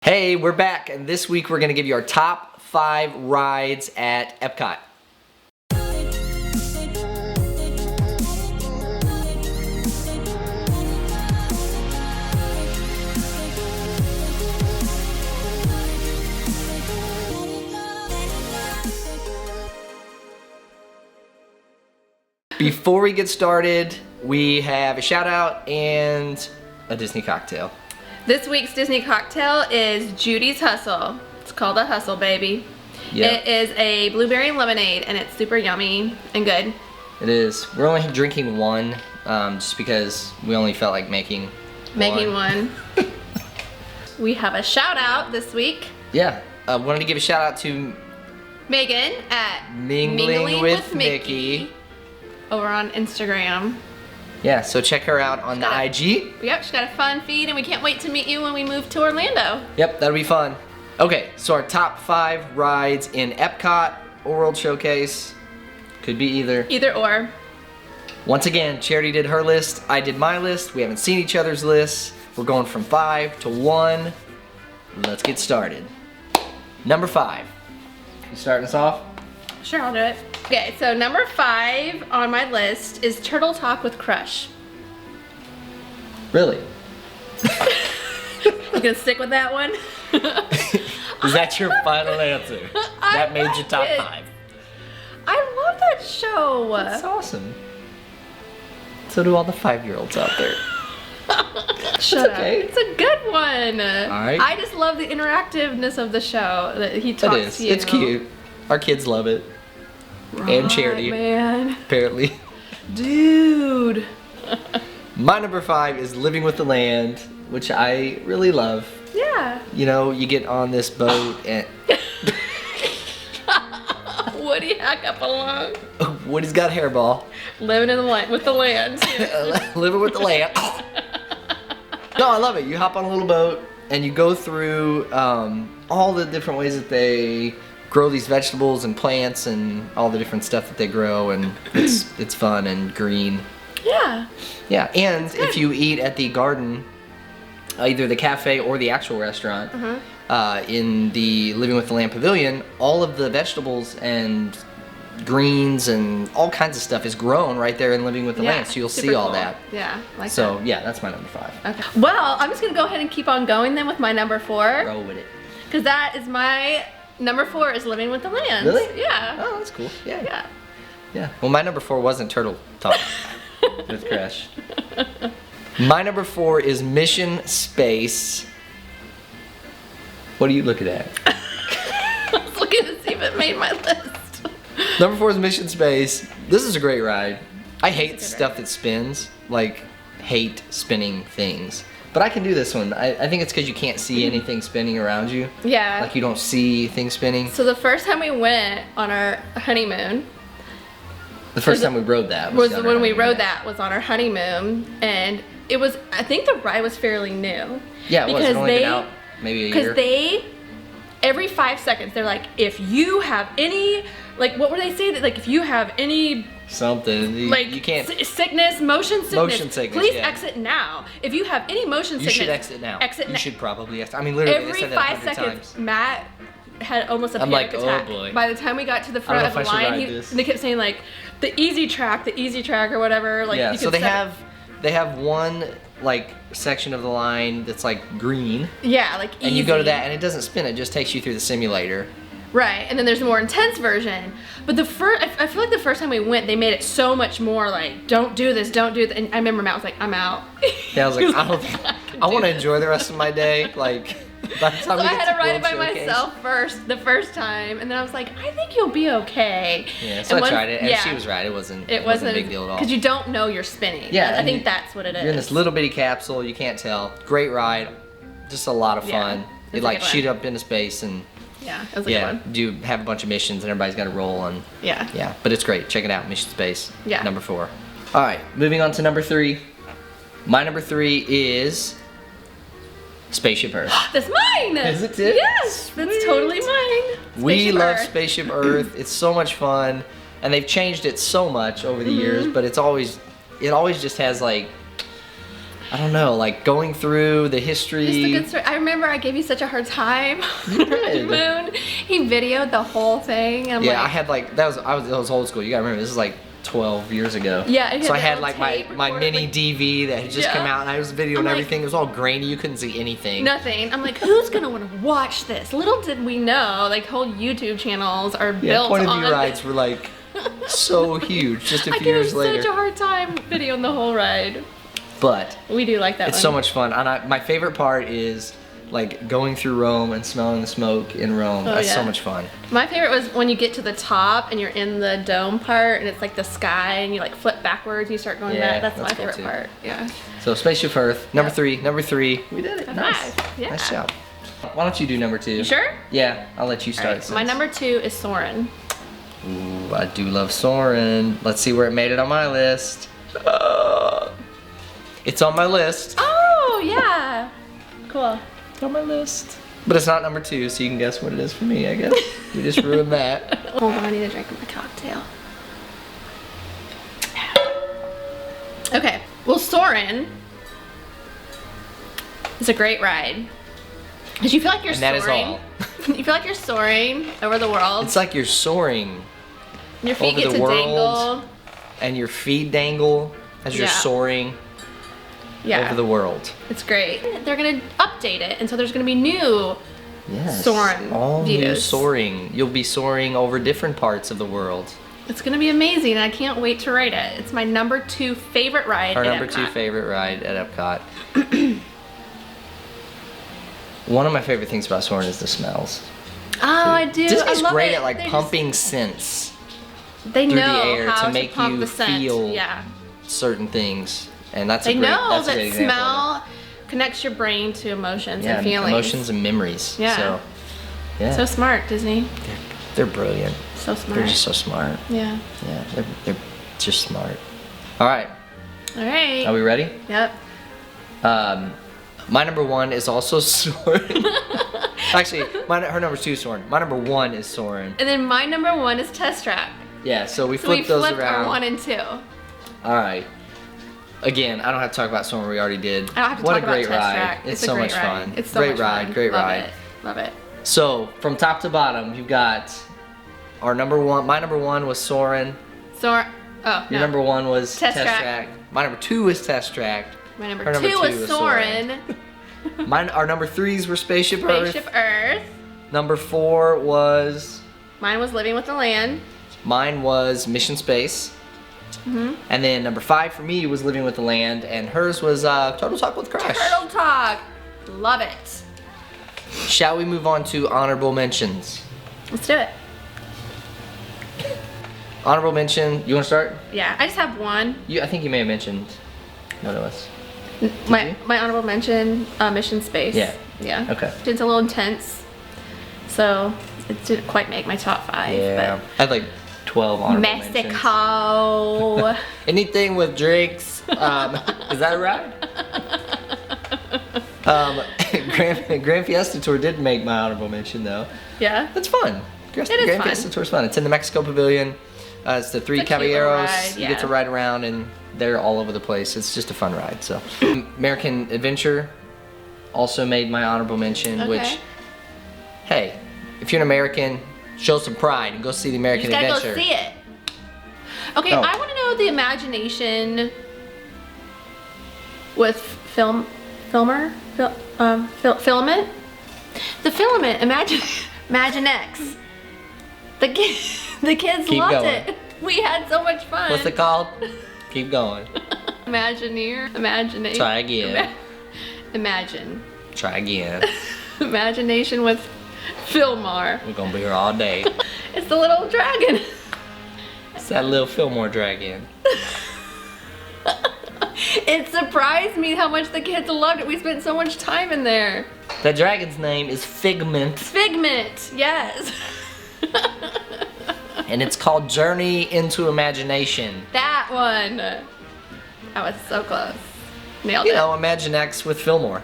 Hey, we're back, and this week we're going to give you our top 5 rides at Epcot. Before we get started, we have a shout out and a Disney cocktail. This week's Disney cocktail is Judy's Hustle. It's called a Hustle, baby. Yep. It is a blueberry lemonade, and it's super yummy and good. It is. We're only drinking one, just because we only felt like making one. We have a shout out this week. Yeah, wanted to give a shout out to Megan at Mingling with Mickey over on Instagram. Yeah, so check her out on the IG. Yep, she's got a fun feed, and we can't wait to meet you when we move to Orlando. Yep, that'll be fun. Okay, so our top 5 rides in Epcot or World Showcase. Could be either. Either or. Once again, Charity did her list, I did my list. We haven't seen each other's lists. We're going from 5 to 1. Let's get started. Number 5. You starting us off? Sure, I'll do it. Okay, so number 5 on my list is Turtle Talk with Crush. Really? You gonna stick with that one? Is that your final answer? That made your top 5. I love that show. That's awesome. So do all the 5-year-olds out there. Shut okay. up. It's a good one. Alright. I just love the interactiveness of the show. That he talks to you. It's cute. Our kids love it. Right, and Charity. Man. Apparently. Dude. My number 5 is Living with the Land, which I really love. Yeah. You know, you get on this boat and Woody hack up along. Woody's got a hairball. Living in the land with the land. Living with the land. No, I love it. You hop on a little boat and you go through all the different ways that they grow these vegetables and plants and all the different stuff that they grow, and it's fun and green. Yeah. Yeah, and if you eat at the garden, either the cafe or the actual restaurant, in the Living with the Land Pavilion, all of the vegetables and greens and all kinds of stuff is grown right there in Living with the Land, so you'll see all that. Yeah, like so that. Yeah, that's my number 5. Okay. Well, I'm just gonna go ahead and keep on going then with my number 4. Roll with it. Because that is my number 4 is Living with the Land. Really? Yeah. Oh, that's cool. Yeah. Yeah. Yeah. Well, my number 4 wasn't Turtle Talk with Crash. My number 4 is Mission Space. What are you looking at? I was looking to see if it made my list. Number 4 is Mission Space. This is a great ride. I hate stuff that spins. Like, hate spinning things. But I can do this one. I think it's because you can't see anything spinning around you. Yeah. Like you don't see things spinning. So the first time we went on our honeymoon. The first time we rode that was when we rode that was on our honeymoon, and it was, I think the ride was fairly new. Yeah, it was. It only been out maybe a year. Because every 5 seconds, they're like, if you have any, like, what were they saying? Like, if you have any something, like, you can't. Sickness, motion sickness. Please exit now. If you have any motion sickness. You should exit now. You should probably exit. I mean, literally, every they said that 5 seconds, times. Matt had almost a panic attack. Oh boy. By the time we got to the front of the line, they kept saying, like, the easy track or whatever. Like, yeah, so they have one, like, section of the line that's, like, green. Yeah, like, easy. And you go to that, and it doesn't spin. It just takes you through the simulator. Right, and then there's a more intense version. But I feel like the first time we went, they made it so much more like, don't do this, don't do that. And I remember Matt was like, I'm out. Yeah, I was like, I want to enjoy the rest of my day. Like, by the time so I had to ride it by myself the first time, and then I was like, I think you'll be okay. Yeah, so I tried it, and she was right. It wasn't a big deal at all. Because you don't know you're spinning. Yeah, I think that's what it is. You're in this little bitty capsule. You can't tell. Great ride, just a lot of fun. You like shoot up into space and. Yeah, it was a good one. Do have a bunch of missions and everybody's got to roll on. Yeah, but it's great. Check it out, Mission Space. Yeah. Number 4. All right, moving on to number 3. My number 3 is Spaceship Earth. That's mine! Is it too? Yes, that's totally mine. We love Spaceship Earth. It's so much fun, and they've changed it so much over the years, but it always just has like I don't know, like going through the history. Just a good story. I remember I gave you such a hard time. You did. Moon. He videoed the whole thing. And I had like that was old school. You gotta remember, this is like 12 years ago. Yeah. So I had like my mini DV that had just come out, and I was videoing everything. It was all grainy. You couldn't see anything. Nothing. I'm like, who's gonna want to watch this? Little did we know, like whole YouTube channels are built point of on. view rides were like so huge. Just a few years later. I gave such a hard time videoing the whole ride. But we do like that. It's so much fun, and my favorite part is like going through Rome and smelling the smoke in Rome. That's so much fun. My favorite was when you get to the top and you're in the dome part, and it's like the sky, and you like flip backwards and you start going back. That's my favorite part. Yeah. So Spaceship Earth, number three. We did it. Nice. Yeah. Nice job. Why don't you do number 2? You sure? Yeah, I'll let you start. Right. My number 2 is Soarin'. Ooh, I do love Soarin'. Let's see where it made it on my list. It's on my list. Oh, yeah. Cool. It's on my list. But it's not number 2, so you can guess what it is for me, I guess. We just ruined that. Hold on, I need to drink my cocktail. Okay, well, Soarin' is a great ride. Because you feel like you're soaring. And that is all. You feel like you're soaring over the world. It's like you're soaring. Your feet get to dangle. And your feet dangle as you're soaring over the world. It's great. They're gonna update it, and so there's gonna be new Soarin' all views. New soaring. You'll be soaring over different parts of the world. It's gonna be amazing, and I can't wait to ride it. It's my number 2 favorite ride Our at number Epcot. 2 favorite ride at Epcot. One of my favorite things about Soarin' is the smells. Oh, I do. Disney's I love great it. at like They pumping scents They through know the air how to make pump you the scent. feel certain things, and that's a They great. know That's a that good example of smell connects your brain to emotions and feelings. Emotions and memories. Yeah. So, yeah. So smart, Disney. They're brilliant. So smart. They're just so smart. Yeah. Yeah, they're just smart. All right. All right. Are we ready? Yep. My number 1 is also Soarin'. Actually, her number 2 is Soarin'. My number 1 is Soarin'. And then my number 1 is Test Track. Yeah, so we So flipped those flipped around. our 1 and 2. All right. Again, I don't have to talk about Soarin'. We already did. I don't have to what talk a great about Test ride! Track. It's a so great much ride. fun. It's so great much ride. fun. Great Love ride. It. Love it. So from top to bottom, you've got our number 1. My number 1 was Soarin'. Your Your number 1 was Test Test Track. Track. My number 2 was Test Track. My number Her 2 was Soarin'. Our number 3s were Spaceship Earth. Spaceship Earth. Number 4 was. Mine was Living with the Land. Mine was Mission Space. And then number 5 for me was Living with the Land, and hers was Total Talk with Crush. Turtle Talk. Love it. Shall we move on to honorable mentions? Let's do it. Honorable mention. You want to start? Yeah, I just have one. I think you may have mentioned one of us. My honorable mention, Mission Space. Yeah. Yeah. Okay. It's a little intense, so it didn't quite make my top 5. Yeah. I had like 12 honorable mentions. Mexico. Anything with drinks. Is that right? Grand Fiesta Tour did make my honorable mention though. Yeah. That's fun. Grand fun. Fiesta Tour is fun. It's in the Mexico Pavilion. It's the 3 It's a cute little Caballeros. ride, You get to ride around, and they're all over the place. It's just a fun ride. So, American Adventure also made my honorable mention. Okay. Which, hey, if you're an American, show some pride and go see the American You just gotta Adventure. go see it. Okay, Oh. I want to know the imagination with filament. The filament. Imaginex. The kids Keep loved going. it. We had so much fun. What's it called? Keep going. Imagination. Try again. Imagine. Try again. Imagination with Fillmore. We're gonna be here all day. It's the little dragon. It's that little Fillmore dragon. It surprised me how much the kids loved it. We spent so much time in there. The dragon's name is Figment, Figment, yes. and it's called Journey into Imagination. That one. That was so close. Nailed You it. know, Imaginex with Fillmore.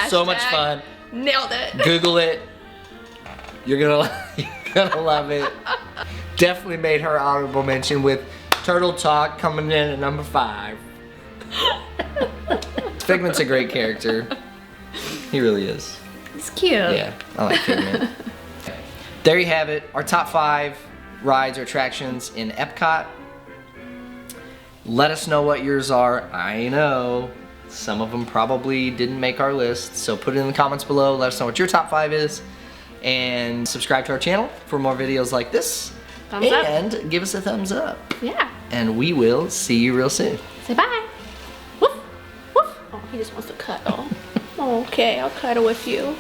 So much Hashtag fun. Nailed it. Google it. You're gonna love it. Definitely made her honorable mention with Turtle Talk coming in at number 5. Figment's a great character. He really is. It's cute. Yeah, I like Figment. There you have it. Our top 5 rides or attractions in Epcot. Let us know what yours are. I know some of them probably didn't make our list, so put it in the comments below. Let us know what your top 5 is. And subscribe to our channel for more videos like this. Thumbs up. And give us a thumbs up. Yeah. And we will see you real soon. Say bye. Woof. Woof. Oh, he just wants to cuddle. Okay, I'll cuddle with you.